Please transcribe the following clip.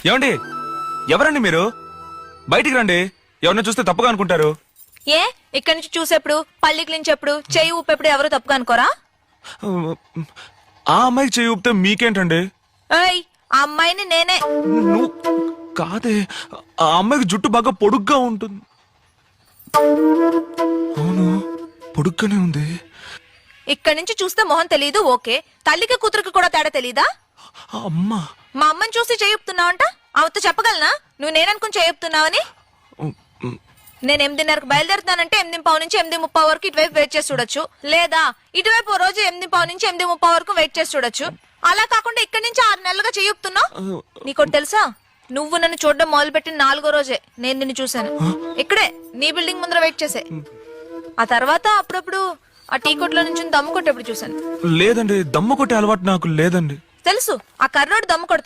ఏమండి ఎవరండి మీరు? బయటికి రండి. ఎవరిని చూస్తే తప్పుగా అనుకుంటారు. ఏ ఇక్కడి నుంచి చూసేప్పుడు పల్లి క్లించేప్పుడు చెయ్యి ఊపేప్పుడు ఎవరు తప్పుగా అనుకోరా? ఆ అమ్మాయికి చేయి ఊపితే మీకేంటండి? ఏయ్ ఆ అమ్మాయిని నేనే. నువ్వు కాదే, ఆ అమ్మాయికి జుట్టు బాగా పొడుగ్గా ఉంటుంది. అవును, పొడుగ్గానే ఉంది. ఇక్కడి నుంచి చూస్తే మొహం తెలీదు ఓకే, తల్లికి కూతురికి కూడా తేడా తెలీదా? అమ్మా, మా అమ్మని చూసి చేయుపుతున్నావంట. ఆమెతో చెప్పగలనా నువ్వు నేననుకుని చేయుపుతున్నావని? నేను 8:30కి బయలుదేరుతానంటే 8:15 నుంచి 8:30 వరకు ఇటువైపు వెయిట్ చేసి చూడొచ్చు, లేదా ఇటువైపు ఓ రోజు 8:15 నుంచి 8:30 వరకు వెయిట్ చేసి చూడొచ్చు. అలా కాకుండా ఇక్కడి నుంచి 6 నెలలుగా చేయుపుతున్నావు. నీకోటి తెలుసా, నువ్వు నన్ను చూడడం మొదలుపెట్టిన 4వ రోజే నేను నిన్ను చూశాను. ఇక్కడే నీ బిల్డింగ్ ముందర వెయిట్ చేసే. ఆ తర్వాత అప్పుడప్పుడు ఆ టీ కొట్లో నుంచి దమ్ము కొట్టేప్పుడు చూశాను. లేదండి, దమ్ము కొట్టే అలవాటు నాకు లేదండి. తెలుసు, ఆ కర్రోడు దమ్ము కొడతాడు.